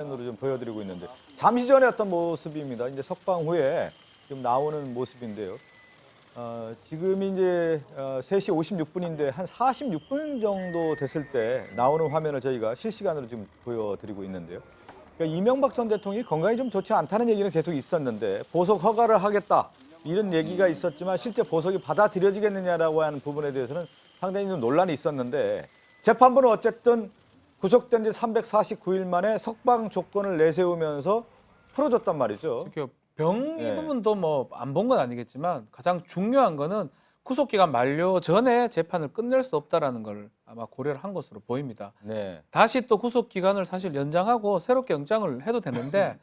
으로 좀 보여드리고 있는데 잠시 전에 어떤 모습입니다. 이제 석방 후에 지금 나오는 모습인데요. 지금이 이제 3시 56분인데 한 46분 정도 됐을 때 나오는 화면을 저희가 실시간으로 지금 보여드리고 있는데요. 그러니까 이명박 전 대통령이 건강이 좀 좋지 않다는 얘기는 계속 있었는데 보석 허가를 하겠다 이런 얘기가 있었지만 실제 보석이 받아들여지겠느냐라고 하는 부분에 대해서는 상당히 좀 논란이 있었는데 재판부는 어쨌든 구속된 지 349일 만에 석방 조건을 내세우면서 풀어줬단 말이죠. 병 이 네. 부분도 뭐 안 본 건 아니겠지만 가장 중요한 거는 구속 기간 만료 전에 재판을 끝낼 수 없다라는 걸 아마 고려를 한 것으로 보입니다. 네. 다시 또 구속 기간을 사실 연장하고 새롭게 영장을 해도 되는데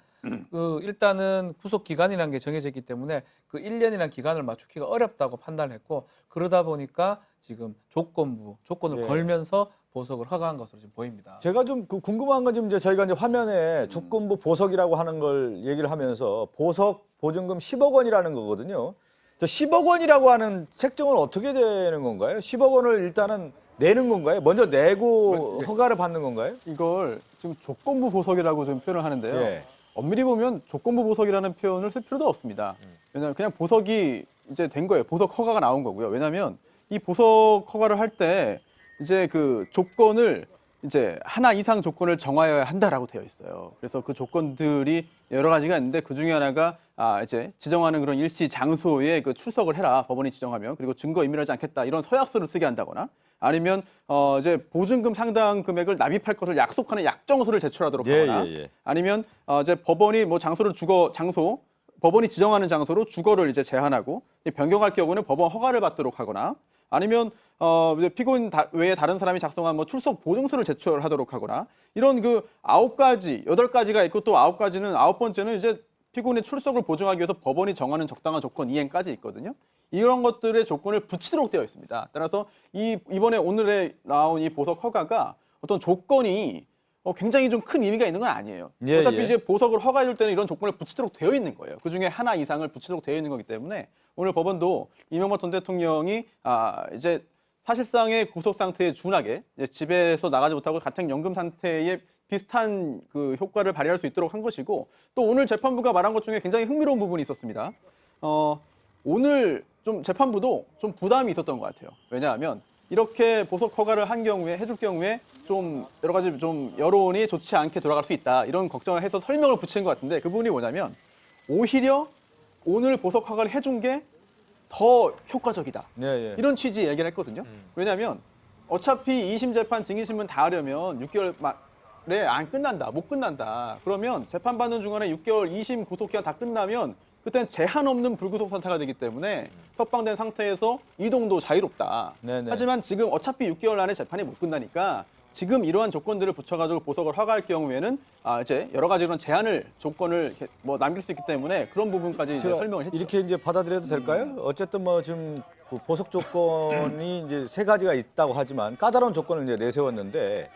일단은 구속 기간이라는 게 정해져 있기 때문에 그 1년이라는 기간을 맞추기가 어렵다고 판단했고 그러다 보니까 지금 조건을 예. 걸면서 보석을 허가한 것으로 지금 보입니다. 제가 좀 궁금한 건 지금 이제 저희가 이제 화면에 조건부 보석이라고 하는 걸 얘기를 하면서 보석 보증금 10억 원이라는 거거든요. 저 10억 원이라고 하는 책정은 어떻게 되는 건가요? 10억 원을 일단은 내는 건가요? 먼저 내고 허가를 받는 건가요? 이걸 지금 조건부 보석이라고 좀 표현을 하는데요. 예. 엄밀히 보면 조건부 보석이라는 표현을 쓸 필요도 없습니다. 왜냐하면 그냥 보석이 이제 된 거예요. 보석 허가가 나온 거고요. 왜냐하면 이 보석 허가를 할 때 이제 그 조건을 이제 하나 이상 조건을 정하여야 한다라고 되어 있어요. 그래서 그 조건들이 여러 가지가 있는데 그 중에 하나가 이제 지정하는 그런 일시 장소에 그 출석을 해라 법원이 지정하면 그리고 증거 인멸하지 않겠다 이런 서약서를 쓰게 한다거나 아니면 이제 보증금 상당 금액을 납입할 것을 약속하는 약정서를 제출하도록 하거나 아니면 이제 법원이 뭐 법원이 지정하는 장소로 주거를 이제 제한하고 변경할 경우는 법원 허가를 받도록 하거나 아니면 이제 피고인 외에 다른 사람이 작성한 뭐 출석 보증서를 제출하도록 하거나 이런 그 9가지, 8가지가 있고 또 9가지는 9번째는 이제 피고인의 출석을 보증하기 위해서 법원이 정하는 적당한 조건 이행까지 있거든요. 이런 것들의 조건을 붙이도록 되어 있습니다. 따라서 이번에 오늘에 나온 이 보석 허가가 어떤 조건이 굉장히 좀 큰 의미가 있는 건 아니에요. 어차피 이제 보석을 허가해 줄 때는 이런 조건을 붙이도록 되어 있는 거예요. 그중에 하나 이상을 붙이도록 되어 있는 거기 때문에 오늘 법원도 이명박 전 대통령이 이제 사실상의 구속 상태에 준하게 이제 집에서 나가지 못하고 같은 연금 상태에 비슷한 그 효과를 발휘할 수 있도록 한 것이고 또 오늘 재판부가 말한 것 중에 굉장히 흥미로운 부분이 있었습니다. 오늘 좀 재판부도 좀 부담이 있었던 것 같아요. 왜냐하면 이렇게 보석 허가를 해줄 경우에 좀 여러 가지 좀 여론이 좋지 않게 돌아갈 수 있다 이런 걱정을 해서 설명을 붙이는 것 같은데 그 부분이 뭐냐면 오히려 오늘 보석 허가를 해준 게 더 효과적이다 이런 취지의 얘기를 했거든요. 왜냐하면 어차피 2심 재판 증인신문 다 하려면 6개월 만에 안 끝난다 못 끝난다 그러면 재판받는 중간에 6개월 2심 구속기간 다 끝나면 그때는 제한 없는 불구속 상태가 되기 때문에 협방된 상태에서 이동도 자유롭다. 하지만 지금 어차피 6개월 안에 재판이 못 끝나니까 지금 이러한 조건들을 붙여가지고 보석을 허가할 경우에는 이제 여러 가지 그런 조건을 뭐 남길 수 있기 때문에 그런 부분까지 이제 설명을 했죠. 이렇게 이제 받아들여도 될까요? 어쨌든 뭐 지금 그 보석 조건이 이제 3가지가 있다고 하지만 까다로운 조건을 이제 내세웠는데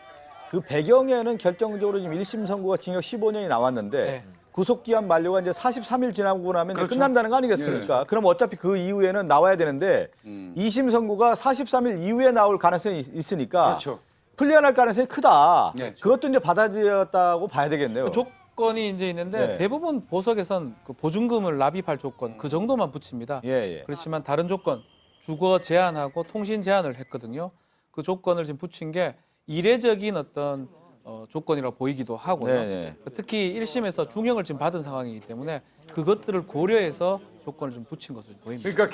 그 배경에는 결정적으로 지금 1심 선고가 징역 15년이 나왔는데 구속기한 만료가 이제 43일 지나고 나면 이제 끝난다는 거 아니겠습니까? 그럼 어차피 그 이후에는 나와야 되는데 2심 선고가 43일 이후에 나올 가능성이 있으니까 풀려날 가능성이 크다. 그것도 이제 받아들였다고 봐야 되겠네요. 조건이 이제 있는데 대부분 보석에선 그 보증금을 납입할 조건 그 정도만 붙입니다. 그렇지만 다른 조건 주거 제한하고 통신 제한을 했거든요. 그 조건을 지금 붙인 게 이례적인 어떤 조건이라고 보이기도 하고요. 특히 1심에서 중형을 지금 받은 상황이기 때문에 그것들을 고려해서 조건을 좀 붙인 것으로 보입니다. 그러니까